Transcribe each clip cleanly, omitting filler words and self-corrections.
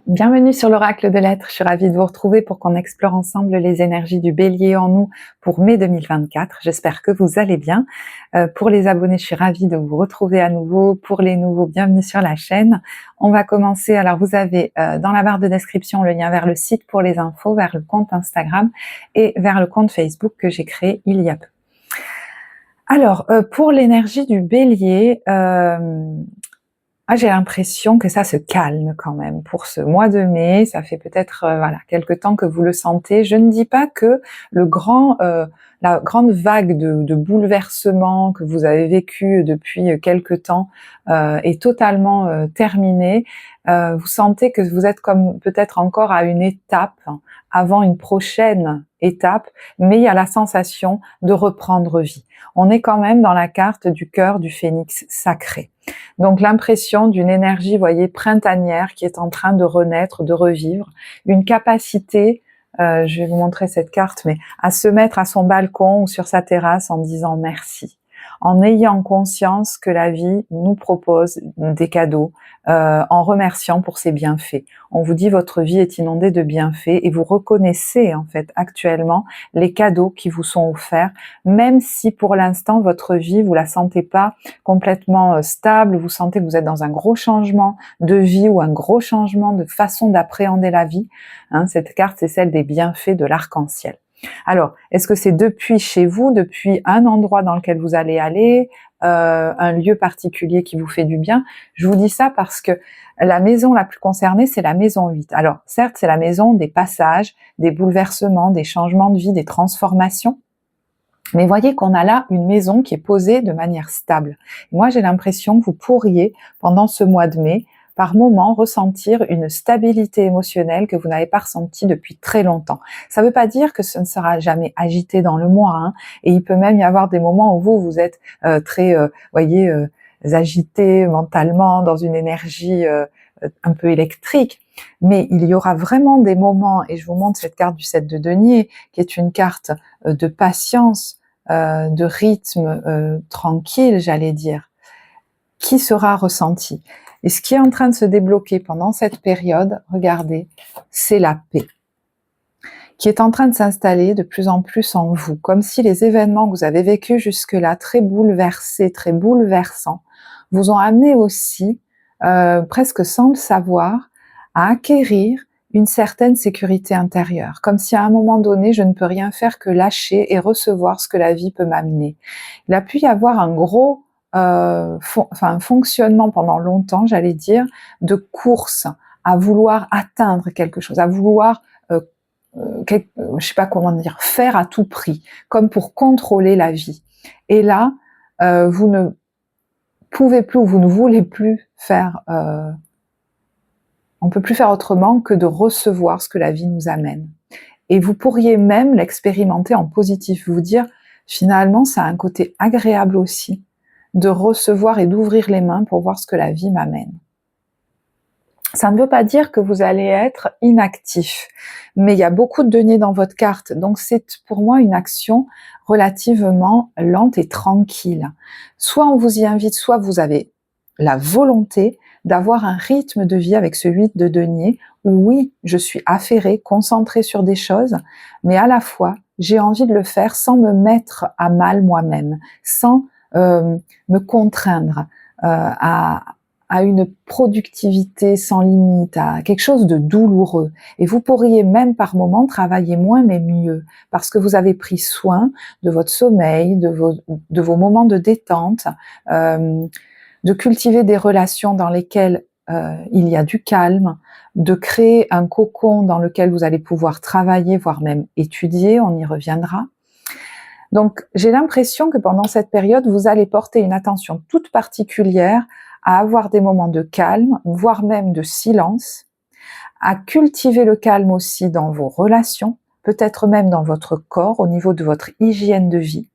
Bienvenue sur l'Oracle de l'Être, je suis ravie de vous retrouver pour qu'on explore ensemble les énergies du Bélier en nous pour mai 2024. J'espère que vous allez bien. Pour les abonnés, je suis ravie de vous retrouver à nouveau. Pour les nouveaux, bienvenue sur la chaîne. On va commencer, alors vous avez dans la barre de description le lien vers le site pour les infos, vers le compte Instagram et vers le compte Facebook que j'ai créé il y a peu. Alors, pour l'énergie du Bélier, j'ai l'impression que ça se calme quand même pour ce mois de mai. Ça fait peut-être quelque temps que vous le sentez. Je ne dis pas que la grande vague de bouleversement que vous avez vécu depuis quelque temps est totalement terminée. Vous sentez que vous êtes comme peut-être encore à une étape avant une prochaine étape, mais il y a la sensation de reprendre vie. On est quand même dans la carte du cœur du phénix sacré. Donc l'impression d'une énergie, vous voyez, printanière qui est en train de renaître, de revivre, une capacité, je vais vous montrer cette carte, mais à se mettre à son balcon ou sur sa terrasse en disant merci, en ayant conscience que la vie nous propose des cadeaux, en remerciant pour ses bienfaits. On vous dit votre vie est inondée de bienfaits et vous reconnaissez en fait actuellement les cadeaux qui vous sont offerts, même si pour l'instant votre vie vous la sentez pas complètement stable, vous sentez que vous êtes dans un gros changement de vie ou un gros changement de façon d'appréhender la vie. Cette carte, c'est celle des bienfaits de l'arc-en-ciel. Alors, est-ce que c'est depuis chez vous, depuis un endroit dans lequel vous allez aller, un lieu particulier qui vous fait du bien? Je vous dis ça parce que la maison la plus concernée, c'est la maison 8. Alors, certes, c'est la maison des passages, des bouleversements, des changements de vie, des transformations. Mais voyez qu'on a là une maison qui est posée de manière stable. Moi, j'ai l'impression que vous pourriez, pendant ce mois de mai, par moment, ressentir une stabilité émotionnelle que vous n'avez pas ressentie depuis très longtemps. Ça ne veut pas dire que ce ne sera jamais agité dans le mois, et il peut même y avoir des moments où vous êtes très, agité mentalement, dans une énergie un peu électrique. Mais il y aura vraiment des moments, et je vous montre cette carte du 7 de denier, qui est une carte de patience, de rythme tranquille, j'allais dire, qui sera ressenti. Et ce qui est en train de se débloquer pendant cette période, regardez, c'est la paix, qui est en train de s'installer de plus en plus en vous, comme si les événements que vous avez vécus jusque-là, très bouleversés, très bouleversants, vous ont amené aussi, presque sans le savoir, à acquérir une certaine sécurité intérieure, comme si à un moment donné, je ne peux rien faire que lâcher et recevoir ce que la vie peut m'amener. Il a pu y avoir un gros un fonctionnement pendant longtemps, j'allais dire, de course à vouloir atteindre quelque chose, à vouloir, je sais pas comment dire, faire à tout prix, comme pour contrôler la vie. Et là, vous ne pouvez plus ou vous ne voulez plus faire, on peut plus faire autrement que de recevoir ce que la vie nous amène. Et vous pourriez même l'expérimenter en positif, vous dire, finalement, ça a un côté agréable aussi, de recevoir et d'ouvrir les mains pour voir ce que la vie m'amène. Ça ne veut pas dire que vous allez être inactif, mais il y a beaucoup de deniers dans votre carte, donc c'est pour moi une action relativement lente et tranquille. Soit on vous y invite, soit vous avez la volonté d'avoir un rythme de vie avec ce 8 de denier, où oui, je suis affairée, concentrée sur des choses, mais à la fois, j'ai envie de le faire sans me mettre à mal moi-même, sans me contraindre à une productivité sans limite, à quelque chose de douloureux. Et vous pourriez même par moment travailler moins mais mieux, parce que vous avez pris soin de votre sommeil, de vos moments de détente, de cultiver des relations dans lesquelles il y a du calme, de créer un cocon dans lequel vous allez pouvoir travailler, voire même étudier, on y reviendra. Donc, j'ai l'impression que pendant cette période, vous allez porter une attention toute particulière à avoir des moments de calme, voire même de silence, à cultiver le calme aussi dans vos relations, peut-être même dans votre corps, au niveau de votre hygiène de vie.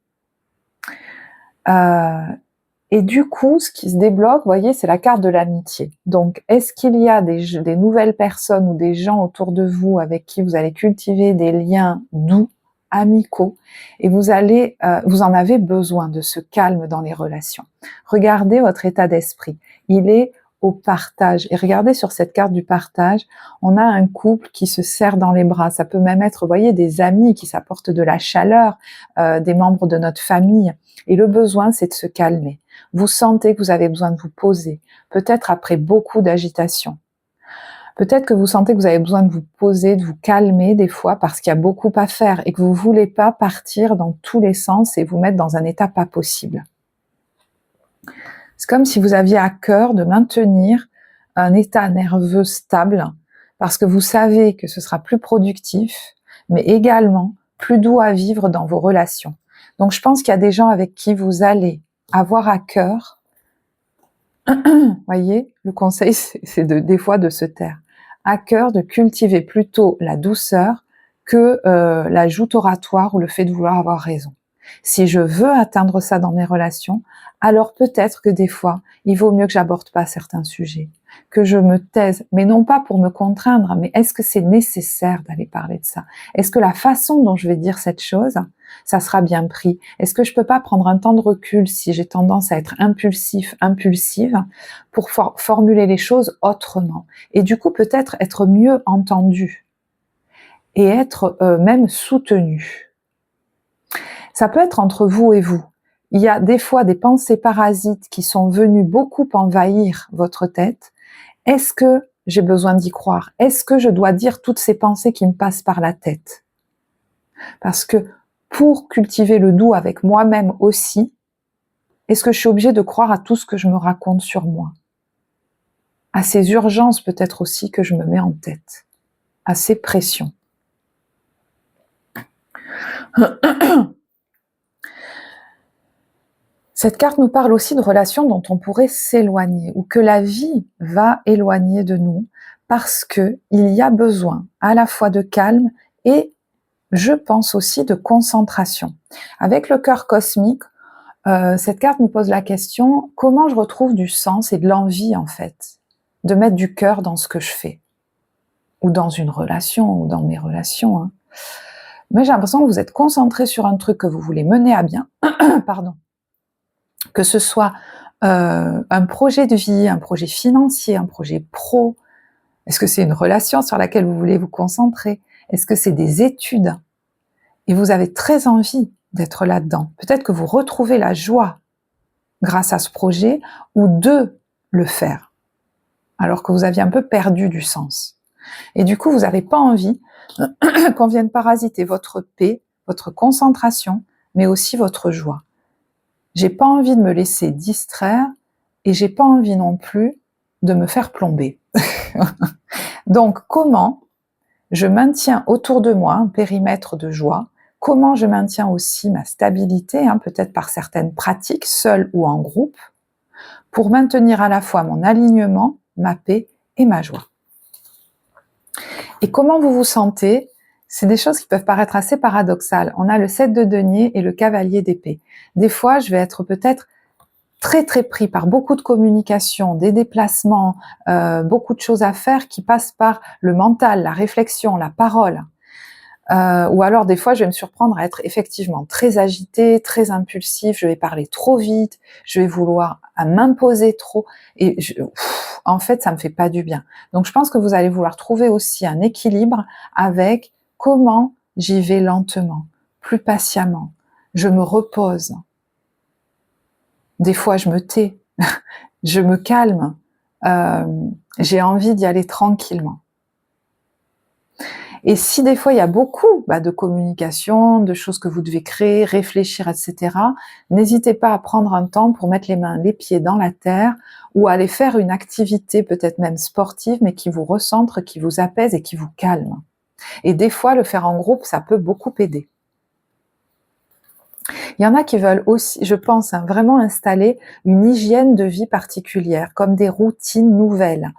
Et du coup, ce qui se débloque, vous voyez, c'est la carte de l'amitié. Donc, est-ce qu'il y a des nouvelles personnes ou des gens autour de vous avec qui vous allez cultiver des liens doux, amicaux, et vous en avez besoin de ce calme dans les relations. Regardez votre état d'esprit. Il est au partage. Et regardez sur cette carte du partage, on a un couple qui se serre dans les bras. Ça peut même être, vous voyez, des amis qui s'apportent de la chaleur, des membres de notre famille. Et le besoin, c'est de se calmer. Vous sentez que vous avez besoin de vous poser, peut-être après beaucoup d'agitation. Peut-être que vous sentez que vous avez besoin de vous poser, de vous calmer des fois parce qu'il y a beaucoup à faire et que vous ne voulez pas partir dans tous les sens et vous mettre dans un état pas possible. C'est comme si vous aviez à cœur de maintenir un état nerveux stable parce que vous savez que ce sera plus productif, mais également plus doux à vivre dans vos relations. Donc je pense qu'il y a des gens avec qui vous allez avoir à cœur. Voyez, le conseil, c'est des fois de se taire. À cœur de cultiver plutôt la douceur que la joute oratoire ou le fait de vouloir avoir raison. Si je veux atteindre ça dans mes relations, alors peut-être que des fois, il vaut mieux que j'aborde pas certains sujets, que je me taise, mais non pas pour me contraindre, mais est-ce que c'est nécessaire d'aller parler de ça? Est-ce que la façon dont je vais dire cette chose, ça sera bien pris? Est-ce que je peux pas prendre un temps de recul si j'ai tendance à être impulsive, pour formuler les choses autrement? Et du coup, peut-être être mieux entendue et être même soutenue. Ça peut être entre vous et vous. Il y a des fois des pensées parasites qui sont venues beaucoup envahir votre tête. Est-ce que j'ai besoin d'y croire? Est-ce que je dois dire toutes ces pensées qui me passent par la tête? Parce que pour cultiver le doux avec moi-même aussi, est-ce que je suis obligée de croire à tout ce que je me raconte sur moi? À ces urgences peut-être aussi que je me mets en tête, à ces pressions. Cette carte nous parle aussi de relations dont on pourrait s'éloigner ou que la vie va éloigner de nous parce que il y a besoin à la fois de calme et je pense aussi de concentration. Avec le cœur cosmique, cette carte nous pose la question, comment je retrouve du sens et de l'envie en fait, de mettre du cœur dans ce que je fais ou dans une relation ou dans mes relations. Hein. Mais j'ai l'impression que vous êtes concentré sur un truc que vous voulez mener à bien, pardon. Que ce soit un projet de vie, un projet financier, un projet pro, est-ce que c'est une relation sur laquelle vous voulez vous concentrer? Est-ce que c'est des études? Et vous avez très envie d'être là-dedans. Peut-être que vous retrouvez la joie grâce à ce projet ou de le faire, alors que vous aviez un peu perdu du sens. Et du coup, vous n'avez pas envie qu'on vienne parasiter votre paix, votre concentration, mais aussi votre joie. J'ai pas envie de me laisser distraire et j'ai pas envie non plus de me faire plomber. Donc, comment je maintiens autour de moi un périmètre de joie? Comment je maintiens aussi ma stabilité, peut-être par certaines pratiques, seule ou en groupe, pour maintenir à la fois mon alignement, ma paix et ma joie. Et comment vous vous sentez? C'est des choses qui peuvent paraître assez paradoxales. On a le 7 de denier et le cavalier d'épée. Des fois, je vais être peut-être très très pris par beaucoup de communication, des déplacements, beaucoup de choses à faire qui passent par le mental, la réflexion, la parole. Ou alors des fois je vais me surprendre à être effectivement très agitée, très impulsive, je vais parler trop vite, je vais vouloir m'imposer trop et en fait ça me fait pas du bien. Donc je pense que vous allez vouloir trouver aussi un équilibre avec comment j'y vais lentement, plus patiemment, je me repose. Des fois je me tais, je me calme, j'ai envie d'y aller tranquillement. Et si des fois il y a beaucoup de communication, de choses que vous devez créer, réfléchir, etc., n'hésitez pas à prendre un temps pour mettre les pieds dans la terre ou aller faire une activité peut-être même sportive, mais qui vous recentre, qui vous apaise et qui vous calme. Et des fois, le faire en groupe, ça peut beaucoup aider. Il y en a qui veulent aussi, je pense, vraiment installer une hygiène de vie particulière, comme des routines nouvelles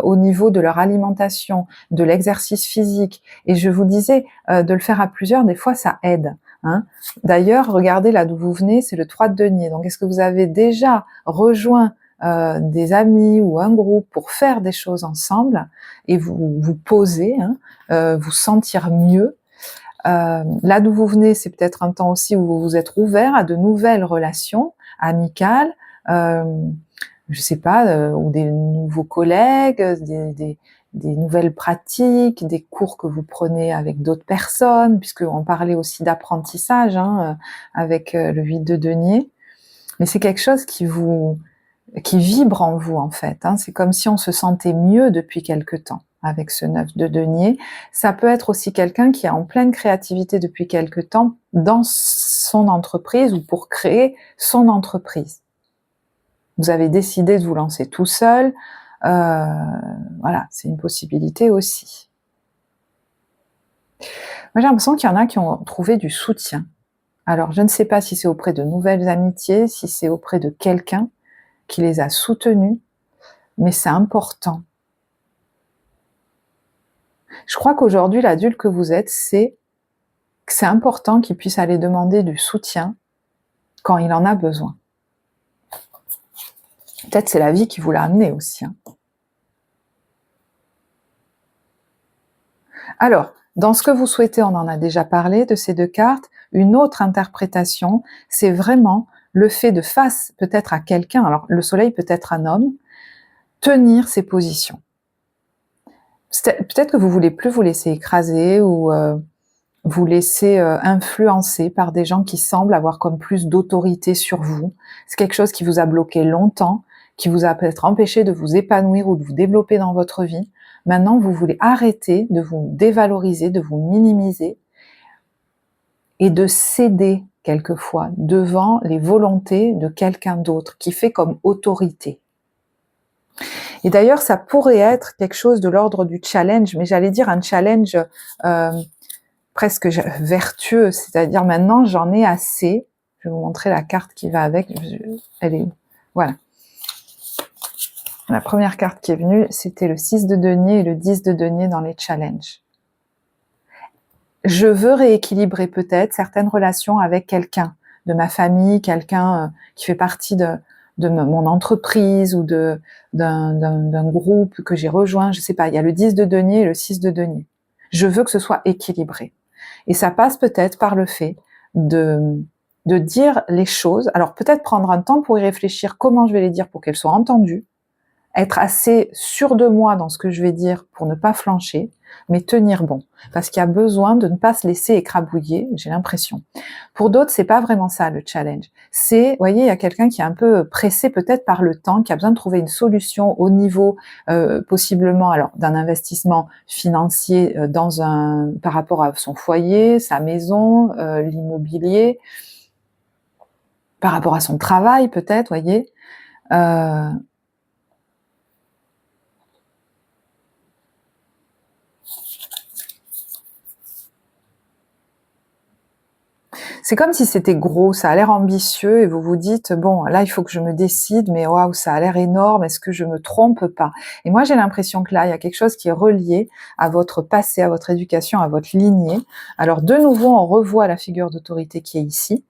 au niveau de leur alimentation, de l'exercice physique. Et je vous disais, de le faire à plusieurs, des fois, ça aide. Hein. D'ailleurs, regardez là d'où vous venez, c'est le 3 de denier. Donc, est-ce que vous avez déjà rejoint des amis ou un groupe pour faire des choses ensemble et vous poser, vous sentir mieux? Là d'où vous venez, c'est peut-être un temps aussi où vous vous êtes ouvert à de nouvelles relations amicales, je sais pas, ou des nouveaux collègues, des nouvelles pratiques, des cours que vous prenez avec d'autres personnes, puisqu'on parlait aussi d'apprentissage avec le 8 de denier. Mais c'est quelque chose qui vibre en vous en fait. C'est comme si on se sentait mieux depuis quelque temps avec ce 9 de denier. Ça peut être aussi quelqu'un qui est en pleine créativité depuis quelque temps dans son entreprise ou pour créer son entreprise. Vous avez décidé de vous lancer tout seul. Voilà, c'est une possibilité aussi. Moi, j'ai l'impression qu'il y en a qui ont trouvé du soutien. Alors, je ne sais pas si c'est auprès de nouvelles amitiés, si c'est auprès de quelqu'un qui les a soutenus, mais c'est important. Je crois qu'aujourd'hui, l'adulte que vous êtes, c'est important qu'il puisse aller demander du soutien quand il en a besoin. Peut-être c'est la vie qui vous l'a amené aussi. Alors, dans ce que vous souhaitez, on en a déjà parlé de ces deux cartes. Une autre interprétation, c'est vraiment le fait de face peut-être à quelqu'un, alors le soleil peut être un homme, tenir ses positions. Peut-être que vous voulez plus vous laisser écraser ou vous laisser influencer par des gens qui semblent avoir comme plus d'autorité sur vous. C'est quelque chose qui vous a bloqué longtemps, qui vous a peut-être empêché de vous épanouir ou de vous développer dans votre vie. Maintenant, vous voulez arrêter de vous dévaloriser, de vous minimiser et de céder quelquefois devant les volontés de quelqu'un d'autre qui fait comme autorité. Et d'ailleurs, ça pourrait être quelque chose de l'ordre du challenge, mais j'allais dire un challenge presque vertueux, c'est-à-dire maintenant j'en ai assez. Je vais vous montrer la carte qui va avec. Elle est où? Voilà. La première carte qui est venue, c'était le 6 de denier et le 10 de denier dans les challenges. Je veux rééquilibrer peut-être certaines relations avec quelqu'un de ma famille, quelqu'un qui fait partie de mon entreprise ou d'un groupe que j'ai rejoint, je sais pas, il y a le 10 de denier et le 6 de denier. Je veux que ce soit équilibré. Et ça passe peut-être par le fait de dire les choses, alors peut-être prendre un temps pour y réfléchir, comment je vais les dire pour qu'elles soient entendues, être assez sûr de moi dans ce que je vais dire pour ne pas flancher, mais tenir bon. Parce qu'il y a besoin de ne pas se laisser écrabouiller, j'ai l'impression. Pour d'autres, c'est pas vraiment ça le challenge. C'est, vous voyez, il y a quelqu'un qui est un peu pressé peut-être par le temps, qui a besoin de trouver une solution au niveau possiblement alors d'un investissement financier par rapport à son foyer, sa maison, l'immobilier, par rapport à son travail peut-être, voyez. C'est comme si c'était gros, ça a l'air ambitieux et vous vous dites, bon, là, il faut que je me décide, mais waouh, ça a l'air énorme, est-ce que je me trompe pas? Et moi, j'ai l'impression que là, il y a quelque chose qui est relié à votre passé, à votre éducation, à votre lignée. Alors, de nouveau, on revoit la figure d'autorité qui est ici.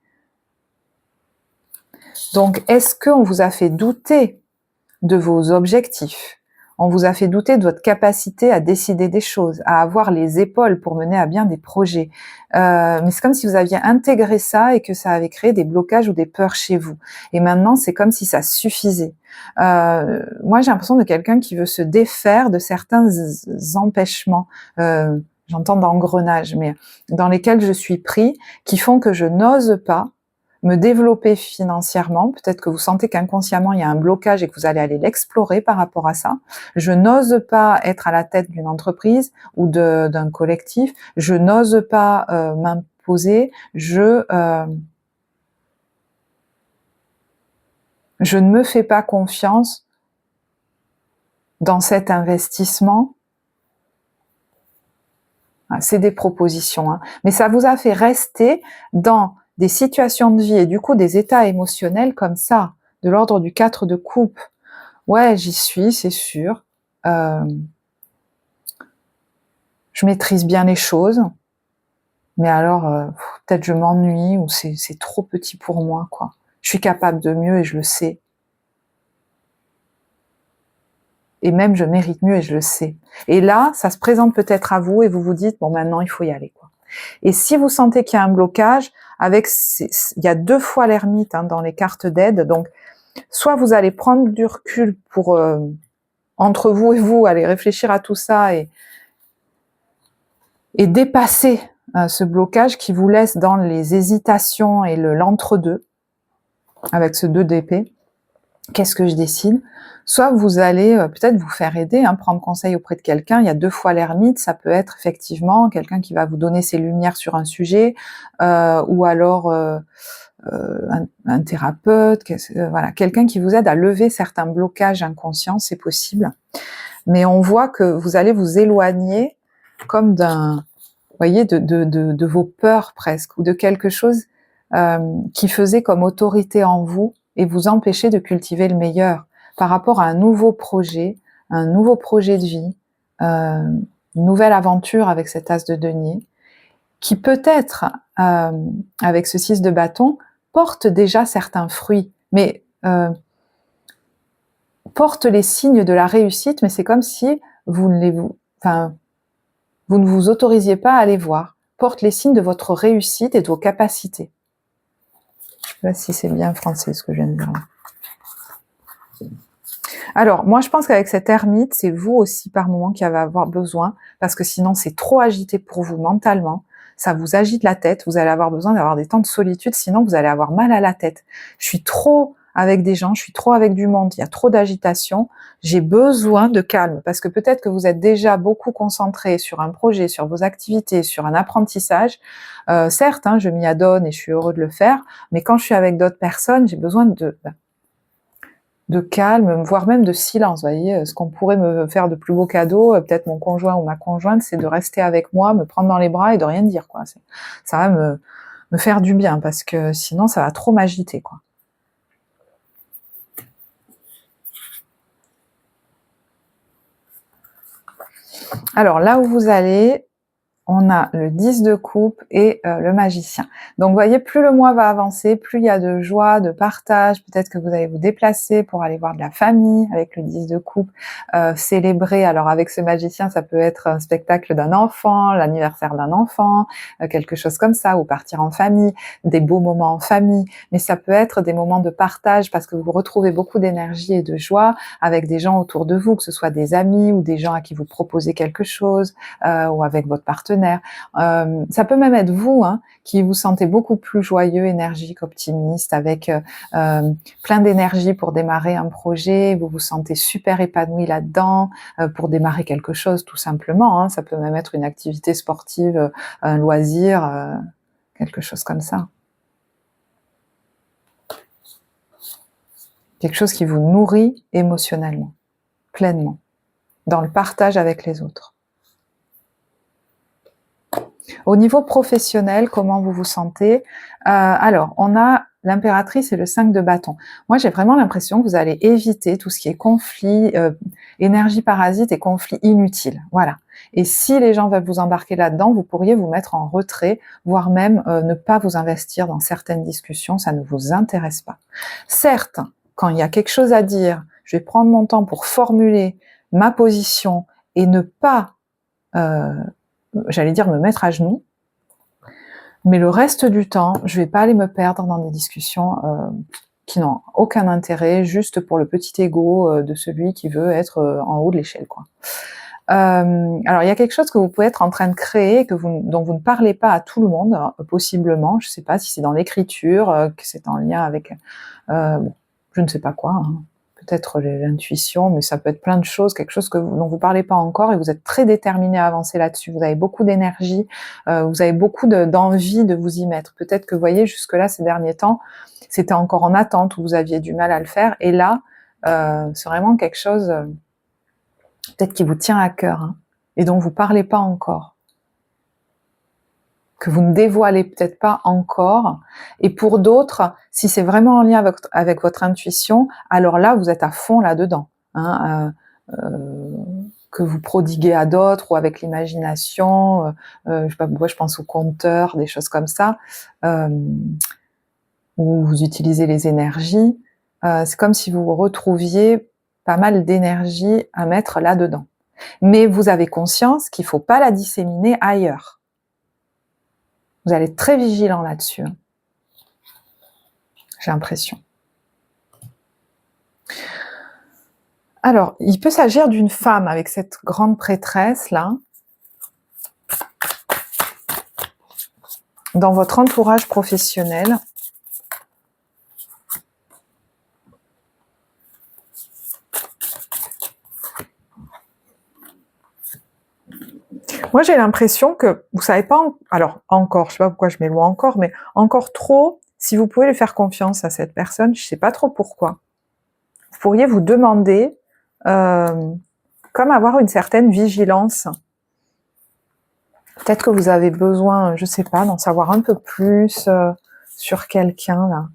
Donc, est-ce qu'on vous a fait douter de vos objectifs? On vous a fait douter de votre capacité à décider des choses, à avoir les épaules pour mener à bien des projets. Mais c'est comme si vous aviez intégré ça et que ça avait créé des blocages ou des peurs chez vous. Et maintenant, c'est comme si ça suffisait. Moi, j'ai l'impression de quelqu'un qui veut se défaire de certains empêchements. J'entends d'engrenage, mais dans lesquels je suis pris, qui font que je n'ose pas me développer financièrement, peut-être que vous sentez qu'inconsciemment il y a un blocage et que vous allez aller l'explorer par rapport à ça. Je n'ose pas être à la tête d'une entreprise ou d'un collectif, je n'ose pas m'imposer, je ne me fais pas confiance dans cet investissement. C'est des propositions, mais ça vous a fait rester dans des situations de vie et du coup des états émotionnels comme ça, de l'ordre du 4 de coupe. Ouais, j'y suis, c'est sûr. Je maîtrise bien les choses, mais alors peut-être je m'ennuie ou c'est trop petit pour moi, quoi. Je suis capable de mieux et je le sais. Et même je mérite mieux et je le sais. Et là, ça se présente peut-être à vous et vous vous dites, bon maintenant il faut y aller, quoi. Et si vous sentez qu'il y a un blocage, il y a 2 fois l'ermite dans les cartes d'aide, donc soit vous allez prendre du recul pour, entre vous et vous, aller réfléchir à tout ça et dépasser ce blocage qui vous laisse dans les hésitations et l'entre-deux, avec ce 2 d'épée. Qu'est-ce que je décide? Soit vous allez peut-être vous faire aider, prendre conseil auprès de quelqu'un. Il y a 2 fois l'ermite, ça peut être effectivement quelqu'un qui va vous donner ses lumières sur un sujet, ou alors un thérapeute, voilà, quelqu'un qui vous aide à lever certains blocages inconscients, c'est possible. Mais on voit que vous allez vous éloigner comme d'un, vous voyez, de vos peurs presque, ou de quelque chose qui faisait comme autorité en vous et vous empêcher de cultiver le meilleur par rapport à un nouveau projet de vie, une nouvelle aventure avec cet as de denier, qui peut-être, avec ce 6 de bâton, porte déjà certains fruits, mais porte les signes de la réussite, mais c'est comme si vous ne vous autorisiez pas à les voir. Porte les signes de votre réussite et de vos capacités. Je sais pas si c'est bien français ce que je viens de dire là. Alors, moi je pense qu'avec cette ermite, c'est vous aussi par moment qui allez avoir besoin, parce que sinon c'est trop agité pour vous mentalement, ça vous agite la tête, vous allez avoir besoin d'avoir des temps de solitude, sinon vous allez avoir mal à la tête. Je suis trop avec des gens, je suis trop avec du monde, il y a trop d'agitation, j'ai besoin de calme, parce que peut-être que vous êtes déjà beaucoup concentré sur un projet, sur vos activités, sur un apprentissage. Certes, je m'y adonne et je suis heureux de le faire, mais quand je suis avec d'autres personnes, j'ai besoin de calme, voire même de silence. Vous voyez, ce qu'on pourrait me faire de plus beau cadeau, peut-être mon conjoint ou ma conjointe, c'est de rester avec moi, me prendre dans les bras et de rien dire, quoi. Ça va me faire du bien, parce que sinon ça va trop m'agiter, quoi. Alors là où vous allez, on a le 10 de coupe et le magicien. Donc vous voyez, plus le mois va avancer, plus il y a de joie, de partage, peut-être que vous allez vous déplacer pour aller voir de la famille avec le 10 de coupe, célébrer. Alors avec ce magicien, ça peut être un spectacle d'un enfant, l'anniversaire d'un enfant, quelque chose comme ça, ou partir en famille, des beaux moments en famille, mais ça peut être des moments de partage parce que vous retrouvez beaucoup d'énergie et de joie avec des gens autour de vous, que ce soit des amis ou des gens à qui vous proposez quelque chose, ou avec votre partenaire. Ça peut même être vous, qui vous sentez beaucoup plus joyeux, énergique, optimiste, avec plein d'énergie pour démarrer un projet, vous vous sentez super épanoui là-dedans, pour démarrer quelque chose tout simplement, ça peut même être une activité sportive, un loisir, quelque chose comme ça. Quelque chose qui vous nourrit émotionnellement, pleinement, dans le partage avec les autres. Au niveau professionnel, comment vous vous sentez? Alors, on a l'impératrice et le 5 de bâton. Moi, j'ai vraiment l'impression que vous allez éviter tout ce qui est conflit, énergie parasite et conflit inutile. Voilà. Et si les gens veulent vous embarquer là-dedans, vous pourriez vous mettre en retrait, voire même ne pas vous investir dans certaines discussions, ça ne vous intéresse pas. Certes, quand il y a quelque chose à dire, je vais prendre mon temps pour formuler ma position et ne pas j'allais dire me mettre à genoux, mais le reste du temps, je vais pas aller me perdre dans des discussions qui n'ont aucun intérêt, juste pour le petit ego de celui qui veut être en haut de l'échelle, quoi. Alors il y a quelque chose que vous pouvez être en train de créer, dont vous ne parlez pas à tout le monde, possiblement, je sais pas si c'est dans l'écriture, que c'est en lien avec, je ne sais pas quoi, peut-être l'intuition, mais ça peut être plein de choses, quelque chose dont vous parlez pas encore et vous êtes très déterminé à avancer là-dessus. Vous avez beaucoup d'énergie, vous avez beaucoup d'envie de vous y mettre. Peut-être que vous voyez jusque-là ces derniers temps, c'était encore en attente ou vous aviez du mal à le faire. Et là, c'est vraiment quelque chose peut-être qui vous tient à cœur et dont vous parlez pas encore, que vous ne dévoilez peut-être pas encore. Et pour d'autres, si c'est vraiment en lien avec votre intuition, alors là, vous êtes à fond là-dedans, que vous prodiguez à d'autres ou avec l'imagination, je sais pas pourquoi je pense aux conteurs, des choses comme ça, où vous utilisez les énergies. C'est comme si vous retrouviez pas mal d'énergie à mettre là-dedans. Mais vous avez conscience qu'il faut pas la disséminer ailleurs. Vous allez être très vigilant là-dessus. J'ai l'impression. Alors, il peut s'agir d'une femme avec cette grande prêtresse-là, dans votre entourage professionnel. Moi, j'ai l'impression que vous savez pas, alors encore, je sais pas pourquoi je mets le mot encore, mais encore trop, si vous pouvez lui faire confiance à cette personne, je sais pas trop pourquoi. Vous pourriez vous demander, comme avoir une certaine vigilance. Peut-être que vous avez besoin, je sais pas, d'en savoir un peu plus sur quelqu'un là.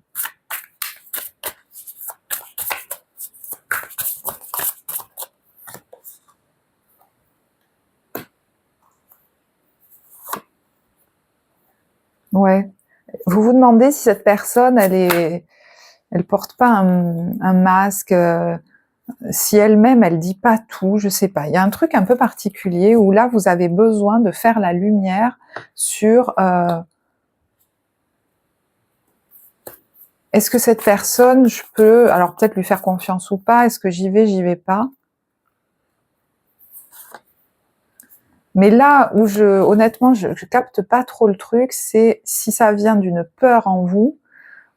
Ouais. Vous vous demandez si cette personne, elle porte pas un masque, si elle-même, elle dit pas tout, je sais pas. Il y a un truc un peu particulier où là, vous avez besoin de faire la lumière sur est-ce que cette personne, je peux, alors peut-être lui faire confiance ou pas, est-ce que j'y vais pas. Mais là où honnêtement, je capte pas trop le truc, c'est si ça vient d'une peur en vous,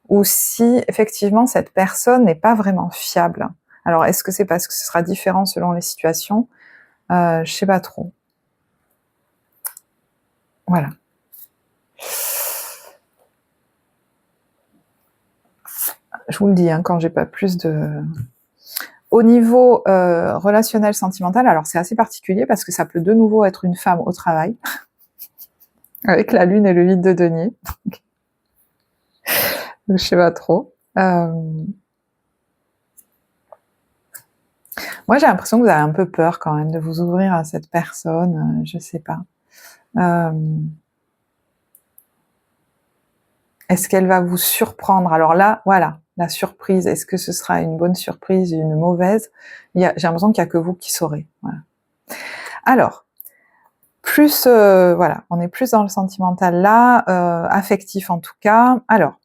ou si effectivement cette personne n'est pas vraiment fiable. Alors est-ce que c'est parce que ce sera différent selon les situations? Je sais pas trop. Voilà. Je vous le dis, hein, quand j'ai pas plus de... Au niveau relationnel, sentimental, alors c'est assez particulier parce que ça peut de nouveau être une femme au travail, avec la lune et le 8 de denier. Je sais pas trop. Moi, j'ai l'impression que vous avez un peu peur quand même de vous ouvrir à cette personne, je sais pas. Est-ce qu'elle va vous surprendre? Alors là, voilà, la surprise. Est-ce que ce sera une bonne surprise, une mauvaise? J'ai l'impression qu'il n'y a que vous qui saurez. Voilà. Alors, plus, voilà, on est plus dans le sentimental là, affectif en tout cas. Alors,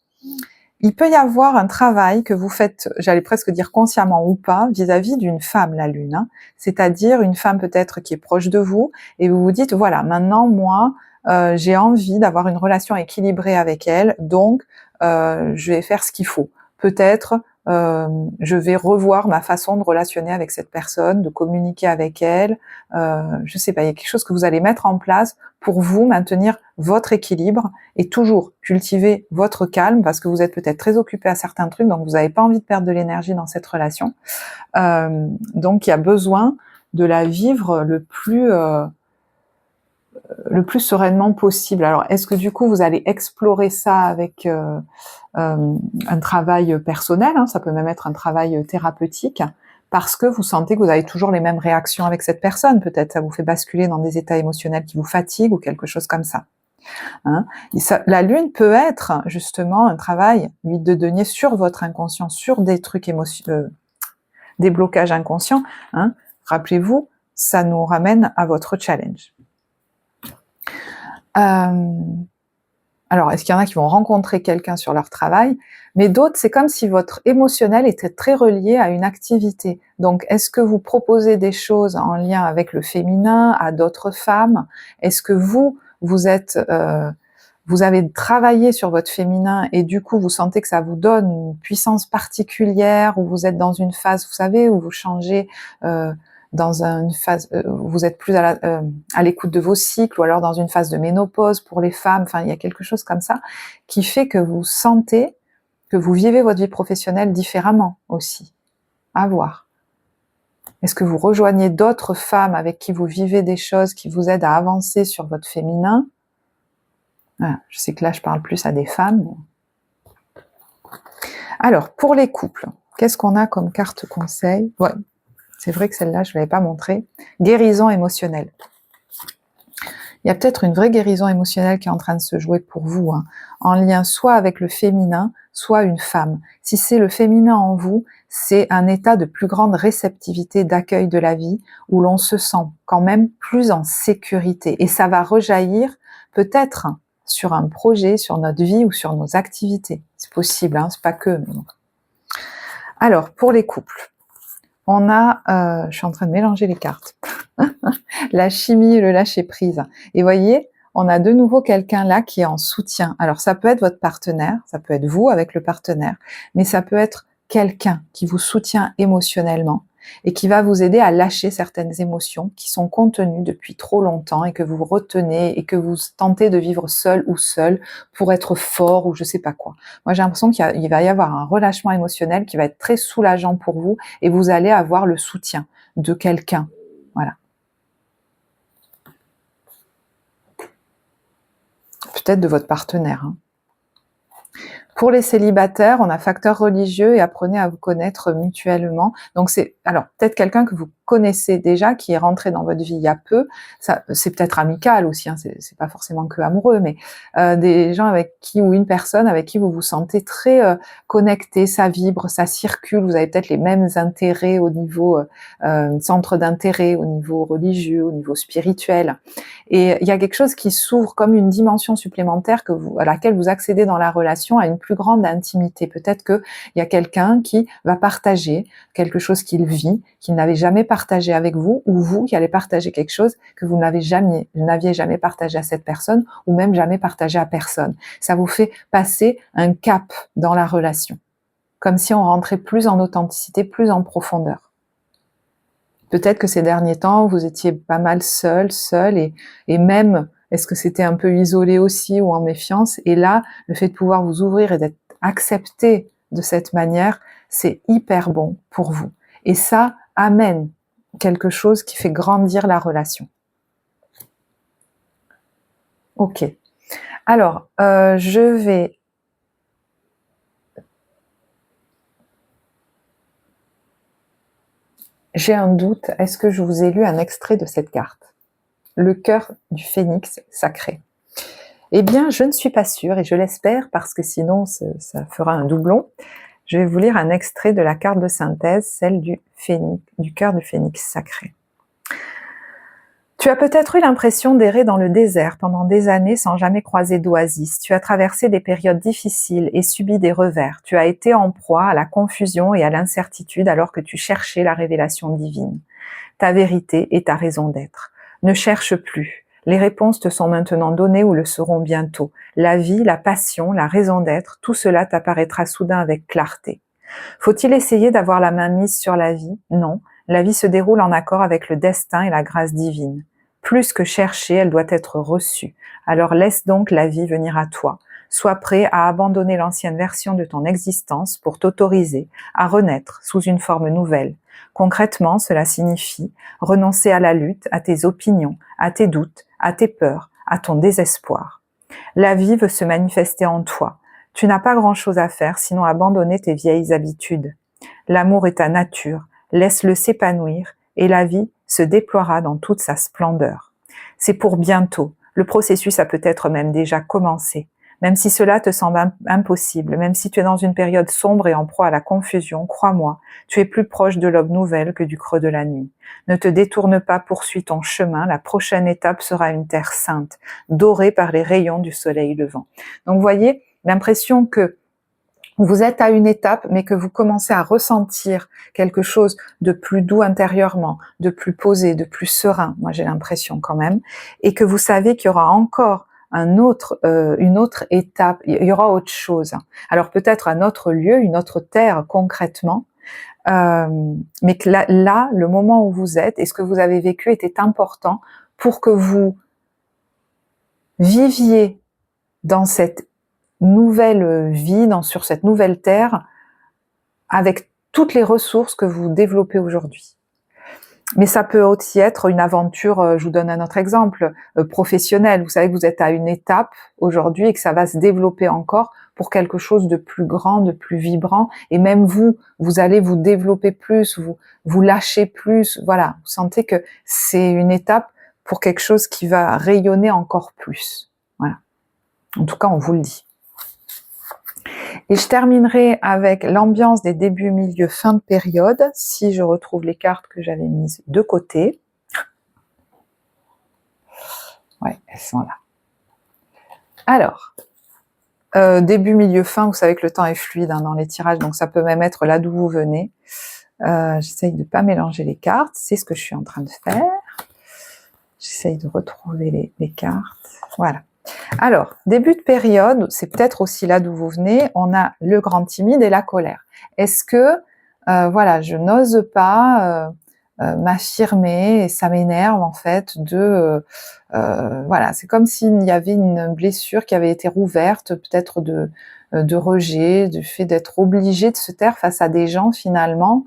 il peut y avoir un travail que vous faites, j'allais presque dire consciemment ou pas, vis-à-vis d'une femme, la Lune. Hein. C'est-à-dire une femme peut-être qui est proche de vous, et vous vous dites, voilà, maintenant, moi, j'ai envie d'avoir une relation équilibrée avec elle, donc je vais faire ce qu'il faut. Peut-être je vais revoir ma façon de relationner avec cette personne, de communiquer avec elle. Je sais pas, il y a quelque chose que vous allez mettre en place pour vous maintenir votre équilibre et toujours cultiver votre calme parce que vous êtes peut-être très occupé à certains trucs, donc vous n'avez pas envie de perdre de l'énergie dans cette relation. Donc il y a besoin de la vivre le plus sereinement possible. Alors, est-ce que du coup, vous allez explorer ça avec un travail personnel, hein, ça peut même être un travail thérapeutique, parce que vous sentez que vous avez toujours les mêmes réactions avec cette personne, peut-être ça vous fait basculer dans des états émotionnels qui vous fatiguent ou quelque chose comme ça. Hein. La Lune peut être justement un travail, 8 de denier, sur votre inconscient, sur des trucs des blocages inconscients. Hein. Rappelez-vous, ça nous ramène à votre challenge. Alors, est-ce qu'il y en a qui vont rencontrer quelqu'un sur leur travail? Mais d'autres, c'est comme si votre émotionnel était très relié à une activité. Donc, est-ce que vous proposez des choses en lien avec le féminin à d'autres femmes? Est-ce que vous avez travaillé sur votre féminin et du coup, vous sentez que ça vous donne une puissance particulière ou vous êtes dans une phase, vous savez, où vous changez dans une phase, vous êtes plus à l'écoute de vos cycles, ou alors dans une phase de ménopause pour les femmes, enfin il y a quelque chose comme ça, qui fait que vous sentez que vous vivez votre vie professionnelle différemment aussi. À voir. Est-ce que vous rejoignez d'autres femmes avec qui vous vivez des choses qui vous aident à avancer sur votre féminin? Voilà, je sais que là je parle plus à des femmes. Alors, pour les couples, qu'est-ce qu'on a comme carte conseil? Ouais. C'est vrai que celle-là, je ne l'avais pas montrée. Guérison émotionnelle. Il y a peut-être une vraie guérison émotionnelle qui est en train de se jouer pour vous, hein, en lien soit avec le féminin, soit une femme. Si c'est le féminin en vous, c'est un état de plus grande réceptivité, d'accueil de la vie, où l'on se sent quand même plus en sécurité. Et ça va rejaillir peut-être sur un projet, sur notre vie ou sur nos activités. C'est possible, hein, c'est pas que, mais bon. Alors, pour les couples, on a, je suis en train de mélanger les cartes, la chimie et le lâcher-prise. Et voyez, on a de nouveau quelqu'un là qui est en soutien. Alors, ça peut être votre partenaire, ça peut être vous avec le partenaire, mais ça peut être quelqu'un qui vous soutient émotionnellement et qui va vous aider à lâcher certaines émotions qui sont contenues depuis trop longtemps et que vous retenez et que vous tentez de vivre seul ou seul pour être fort ou je sais pas quoi. Moi, j'ai l'impression qu'il va y avoir un relâchement émotionnel qui va être très soulageant pour vous et vous allez avoir le soutien de quelqu'un. Voilà. Peut-être de votre partenaire. Hein. Pour les célibataires, on a facteur religieux et apprenez à vous connaître mutuellement. Donc c'est alors peut-être quelqu'un que vous connaissez déjà, qui est rentré dans votre vie il y a peu. Ça, c'est peut-être amical aussi, hein, c'est pas forcément que amoureux, mais des gens avec qui ou une personne avec qui vous vous sentez très connecté, ça vibre, ça circule. Vous avez peut-être les mêmes intérêts au niveau centre d'intérêt, au niveau religieux, au niveau spirituel. Et il y a quelque chose qui s'ouvre comme une dimension supplémentaire à laquelle vous accédez dans la relation, à une plus grande intimité. Peut-être qu'il y a quelqu'un qui va partager quelque chose qu'il vit, qu'il n'avait jamais partagé avec vous, ou vous qui allez partager quelque chose que vous n'aviez jamais partagé à cette personne, ou même jamais partagé à personne. Ça vous fait passer un cap dans la relation. Comme si on rentrait plus en authenticité, plus en profondeur. Peut-être que ces derniers temps, vous étiez pas mal seul, et même, est-ce que c'était un peu isolé aussi ou en méfiance? Et là, le fait de pouvoir vous ouvrir et d'être accepté de cette manière, c'est hyper bon pour vous. Et ça amène quelque chose qui fait grandir la relation. Ok. Alors, j'ai un doute, est-ce que je vous ai lu un extrait de cette carte? Le cœur du phénix sacré. Eh bien, je ne suis pas sûre, et je l'espère, parce que sinon, ça fera un doublon. Je vais vous lire un extrait de la carte de synthèse, celle du cœur du phénix sacré. Tu as peut-être eu l'impression d'errer dans le désert pendant des années sans jamais croiser d'oasis. Tu as traversé des périodes difficiles et subi des revers. Tu as été en proie à la confusion et à l'incertitude alors que tu cherchais la révélation divine. Ta vérité est ta raison d'être. Ne cherche plus. Les réponses te sont maintenant données ou le seront bientôt. La vie, la passion, la raison d'être, tout cela t'apparaîtra soudain avec clarté. Faut-il essayer d'avoir la main mise sur la vie? Non. La vie se déroule en accord avec le destin et la grâce divine. Plus que chercher, elle doit être reçue. Alors laisse donc la vie venir à toi. Sois prêt à abandonner l'ancienne version de ton existence pour t'autoriser à renaître sous une forme nouvelle. Concrètement, cela signifie renoncer à la lutte, à tes opinions, à tes doutes, à tes peurs, à ton désespoir. La vie veut se manifester en toi. Tu n'as pas grand-chose à faire sinon abandonner tes vieilles habitudes. L'amour est ta nature, laisse-le s'épanouir et la vie se déploiera dans toute sa splendeur. C'est pour bientôt, le processus a peut-être même déjà commencé. Même si cela te semble impossible, même si tu es dans une période sombre et en proie à la confusion, crois-moi, tu es plus proche de l'aube nouvelle que du creux de la nuit. Ne te détourne pas, poursuis ton chemin, la prochaine étape sera une terre sainte, dorée par les rayons du soleil levant. Donc vous voyez, l'impression que vous êtes à une étape, mais que vous commencez à ressentir quelque chose de plus doux intérieurement, de plus posé, de plus serein, moi j'ai l'impression quand même, et que vous savez qu'il y aura encore une autre étape, il y aura autre chose. Alors peut-être un autre lieu, une autre terre concrètement, mais que là, le moment où vous êtes et ce que vous avez vécu était important pour que vous viviez dans cette nouvelle vie, sur cette nouvelle terre, avec toutes les ressources que vous développez aujourd'hui. Mais ça peut aussi être une aventure, je vous donne un autre exemple, professionnelle. Vous savez que vous êtes à une étape aujourd'hui et que ça va se développer encore pour quelque chose de plus grand, de plus vibrant. Et même vous allez vous développer plus, vous lâcher plus. Voilà, vous sentez que c'est une étape pour quelque chose qui va rayonner encore plus. Voilà. En tout cas, on vous le dit. Et je terminerai avec l'ambiance des débuts, milieu, fin de période, si je retrouve les cartes que j'avais mises de côté. Ouais, elles sont là. Alors, Début, milieu, fin, vous savez que le temps est fluide hein, dans les tirages, donc ça peut même être là d'où vous venez. J'essaye de ne pas mélanger les cartes, c'est ce que je suis en train de faire. J'essaye de retrouver les cartes. Voilà. Alors, début de période, c'est peut-être aussi là d'où vous venez, on a le grand timide et la colère. Est-ce que, voilà, je n'ose pas m'affirmer et ça m'énerve en fait voilà, c'est comme s'il y avait une blessure qui avait été rouverte, peut-être de rejet, du fait d'être obligé de se taire face à des gens finalement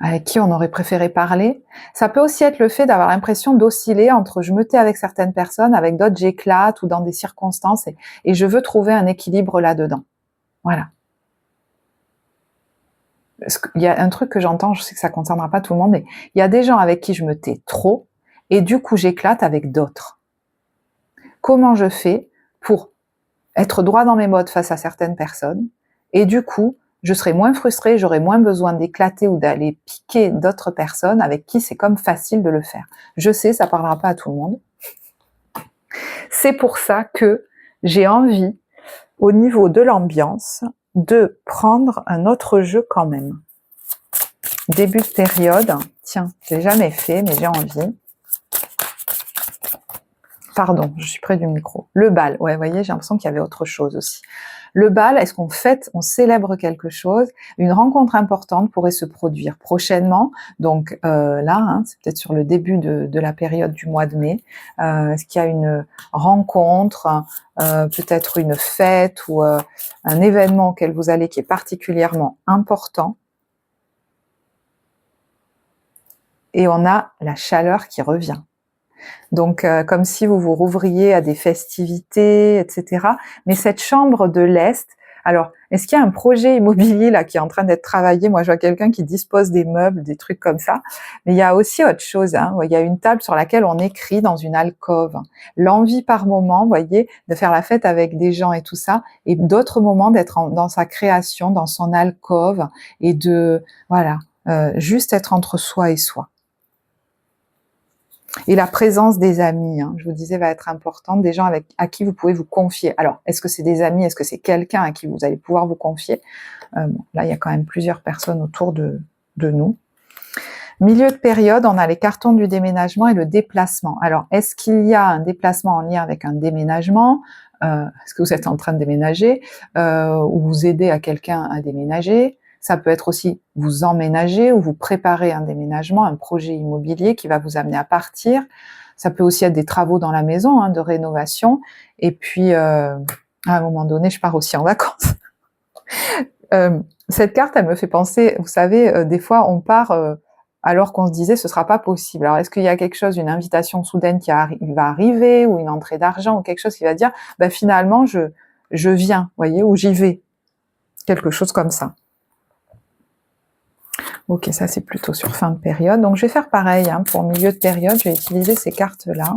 avec qui on aurait préféré parler. Ça peut aussi être le fait d'avoir l'impression d'osciller entre je me tais avec certaines personnes, avec d'autres j'éclate ou dans des circonstances et je veux trouver un équilibre là-dedans. Voilà. Il y a un truc que j'entends, je sais que ça ne concernera pas tout le monde, mais il y a des gens avec qui je me tais trop et du coup j'éclate avec d'autres. Comment je fais pour être droit dans mes bottes face à certaines personnes et du coup je serai moins frustrée, j'aurai moins besoin d'éclater ou d'aller piquer d'autres personnes avec qui c'est comme facile de le faire. Je sais, ça parlera pas à tout le monde. C'est pour ça que j'ai envie, au niveau de l'ambiance, de prendre un autre jeu quand même. Début de période, tiens, je l'ai jamais fait, mais j'ai envie. Pardon, je suis près du micro. Le bal, ouais, vous voyez, j'ai l'impression qu'il y avait autre chose aussi. Le bal, est-ce qu'on fête, on célèbre quelque chose? Une rencontre importante pourrait se produire prochainement, donc là, hein, c'est peut-être sur le début de la période du mois de mai. Est-ce qu'il y a une rencontre, peut-être une fête ou un événement auquel vous allez qui est particulièrement important? Et on a la chaleur qui revient. Donc, comme si vous vous rouvriez à des festivités, etc. Mais cette chambre de l'Est, alors, est-ce qu'il y a un projet immobilier là qui est en train d'être travaillé? Moi, je vois quelqu'un qui dispose des meubles, des trucs comme ça. Mais il y a aussi autre chose. Hein. Il y a une table sur laquelle on écrit dans une alcôve. L'envie par moment, vous voyez, de faire la fête avec des gens et tout ça, et d'autres moments d'être dans sa création, dans son alcôve, et de, voilà, juste être entre soi et soi. Et la présence des amis, hein, je vous disais, va être importante, des gens à qui vous pouvez vous confier. Alors, est-ce que c'est des amis? Est-ce que c'est quelqu'un à qui vous allez pouvoir vous confier? Bon, là, il y a quand même plusieurs personnes autour de nous. Milieu de période, on a les cartons du déménagement et le déplacement. Alors, est-ce qu'il y a un déplacement en lien avec un déménagement? Est-ce que vous êtes en train de déménager ou vous aidez à quelqu'un à déménager? Ça peut être aussi vous emménager ou vous préparer un déménagement, un projet immobilier qui va vous amener à partir. Ça peut aussi être des travaux dans la maison, hein, de rénovation. Et puis, à un moment donné, je pars aussi en vacances. Cette carte, elle me fait penser, vous savez, des fois, on part alors qu'on se disait ce sera pas possible. Alors, est-ce qu'il y a quelque chose, une invitation soudaine qui va arriver ou une entrée d'argent ou quelque chose qui va dire, bah, finalement, je viens, voyez, ou j'y vais. Quelque chose comme ça. Ok, ça c'est plutôt sur fin de période. Donc je vais faire pareil hein, pour milieu de période. Je vais utiliser ces cartes-là.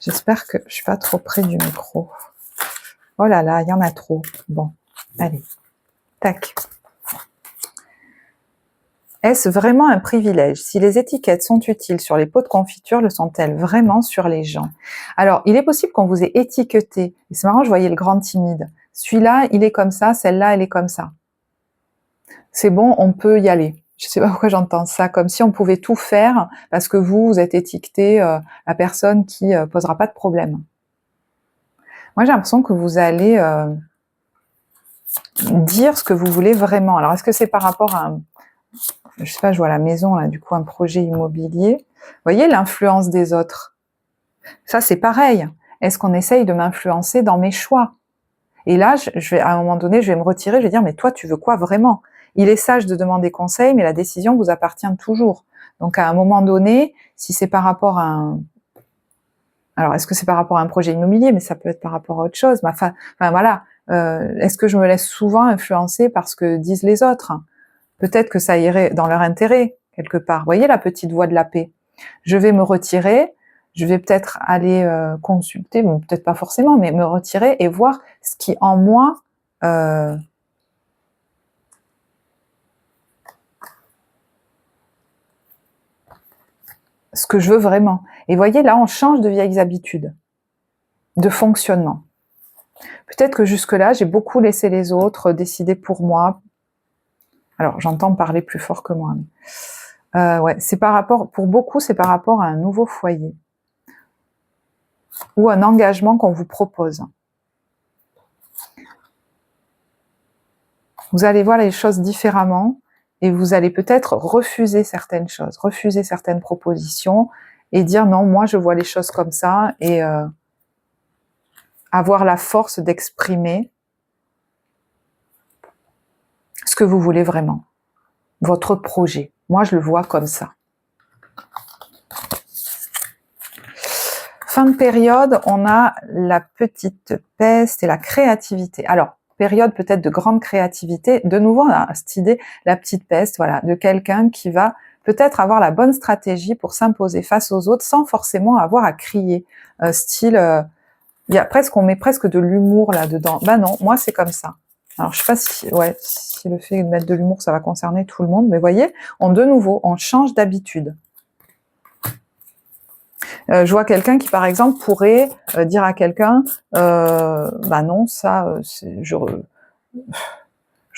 J'espère que je suis pas trop près du micro. Oh là là, il y en a trop. Bon, allez, tac. Est-ce vraiment un privilège? Si les étiquettes sont utiles sur les pots de confiture, le sont-elles vraiment sur les gens? Alors, il est possible qu'on vous ait étiqueté. Et c'est marrant, je voyais le grand timide. Celui-là, il est comme ça, celle-là, elle est comme ça. C'est bon, on peut y aller. Je sais pas pourquoi j'entends ça, comme si on pouvait tout faire parce que vous êtes étiqueté la personne qui posera pas de problème. Moi, j'ai l'impression que vous allez dire ce que vous voulez vraiment. Alors, est-ce que c'est par rapport à, je sais pas, je vois la maison là, du coup, un projet immobilier. Vous voyez l'influence des autres. Ça, c'est pareil. Est-ce qu'on essaye de m'influencer dans mes choix? Et là, je vais, à un moment donné, je vais me retirer, je vais dire, mais toi, tu veux quoi vraiment? Il est sage de demander conseil, mais la décision vous appartient toujours. Donc, à un moment donné, si c'est par rapport à un... Alors, est-ce que c'est par rapport à un projet immobilier? Mais ça peut être par rapport à autre chose. Enfin, voilà. Est-ce que je me laisse souvent influencer par ce que disent les autres? Peut-être que ça irait dans leur intérêt, quelque part. Vous voyez la petite voie de la paix? Je vais me retirer, je vais peut-être aller consulter, bon, peut-être pas forcément, mais me retirer et voir ce qui en moi ce que je veux vraiment. Et voyez, là, on change de vieilles habitudes. de fonctionnement. Peut-être que jusque-là, j'ai beaucoup laissé les autres décider pour moi. Alors, j'entends parler plus fort que moi. Mais ouais, c'est par rapport, pour beaucoup, c'est par rapport à un nouveau foyer ou un engagement qu'on vous propose. Vous allez voir les choses différemment et vous allez peut-être refuser certaines choses, refuser certaines propositions et dire non, moi je vois les choses comme ça et avoir la force d'exprimer ce que vous voulez vraiment, votre projet. Moi je le vois comme ça. Fin de période, on a la petite peste et la créativité. Alors, période peut-être de grande créativité. De nouveau, on a cette idée, la petite peste, voilà, de quelqu'un qui va peut-être avoir la bonne stratégie pour s'imposer face aux autres sans forcément avoir à crier. Style, il y a presque, on met presque de l'humour là-dedans. Ben non, moi c'est comme ça. Alors je sais pas si, ouais, si le fait de mettre de l'humour, ça va concerner tout le monde, mais voyez, de nouveau, on change d'habitude. Je vois quelqu'un qui, par exemple, pourrait dire à quelqu'un bah non, ça, je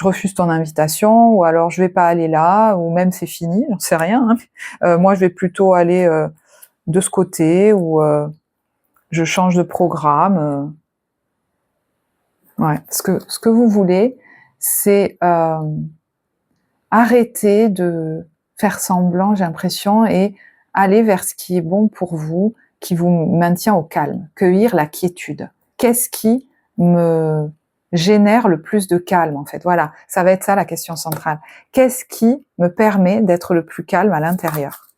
refuse ton invitation, ou alors je vais pas aller là, ou même c'est fini, j'en sais rien. Hein. Moi, je vais plutôt aller de ce côté, ou je change de programme. Ouais. Ce que vous voulez, c'est arrêter de faire semblant, j'ai l'impression, et aller vers ce qui est bon pour vous, qui vous maintient au calme, cueillir la quiétude. Qu'est-ce qui me génère le plus de calme, en fait? Voilà, ça va être ça la question centrale. Qu'est-ce qui me permet d'être le plus calme à l'intérieur?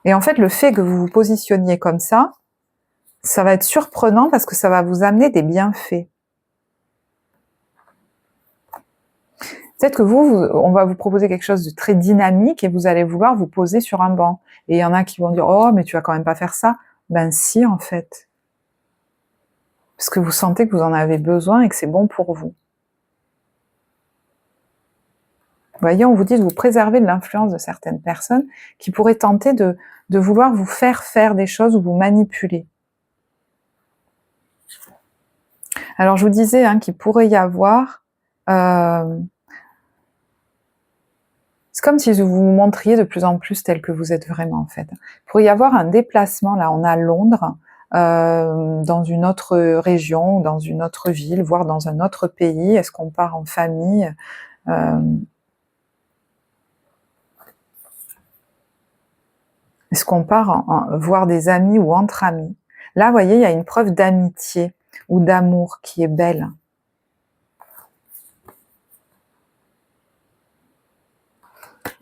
Et en fait, le fait que vous vous positionniez comme ça va être surprenant parce que ça va vous amener des bienfaits. Peut-être que on va vous proposer quelque chose de très dynamique et vous allez vouloir vous poser sur un banc. Et il y en a qui vont dire « Oh, mais tu vas quand même pas faire ça ». Ben si, en fait. Parce que vous sentez que vous en avez besoin et que c'est bon pour vous. Vous voyez, on vous dit de vous préserver de l'influence de certaines personnes qui pourraient tenter de vouloir vous faire des choses ou vous manipuler. Alors, je vous disais hein, qu'il pourrait y avoir... c'est comme si vous vous montriez de plus en plus tel que vous êtes vraiment, en fait. Il pourrait y avoir un déplacement, là, on a Londres, dans une autre région, dans une autre ville, voire dans un autre pays. Est-ce qu'on part en famille Est-ce qu'on part voir des amis ou entre amis? Là, vous voyez, il y a une preuve d'amitié ou d'amour qui est belle.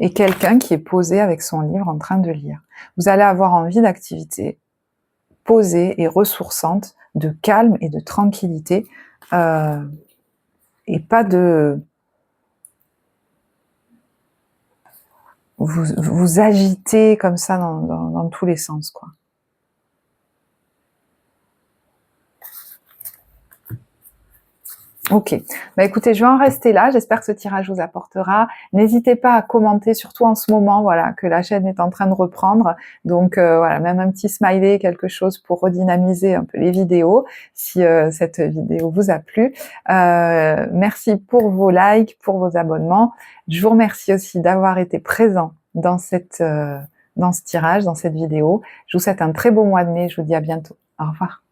Et quelqu'un qui est posé avec son livre en train de lire. Vous allez avoir envie d'activités posées et ressourçantes, de calme et de tranquillité, et pas de vous agiter comme ça dans tous les sens, quoi. Ok, bah écoutez, je vais en rester là, j'espère que ce tirage vous apportera. N'hésitez pas à commenter, surtout en ce moment, voilà, que la chaîne est en train de reprendre. Donc voilà, même un petit smiley, quelque chose pour redynamiser un peu les vidéos, si cette vidéo vous a plu. Merci pour vos likes, pour vos abonnements. Je vous remercie aussi d'avoir été présent dans ce tirage, dans cette vidéo. Je vous souhaite un très beau mois de mai, je vous dis à bientôt. Au revoir.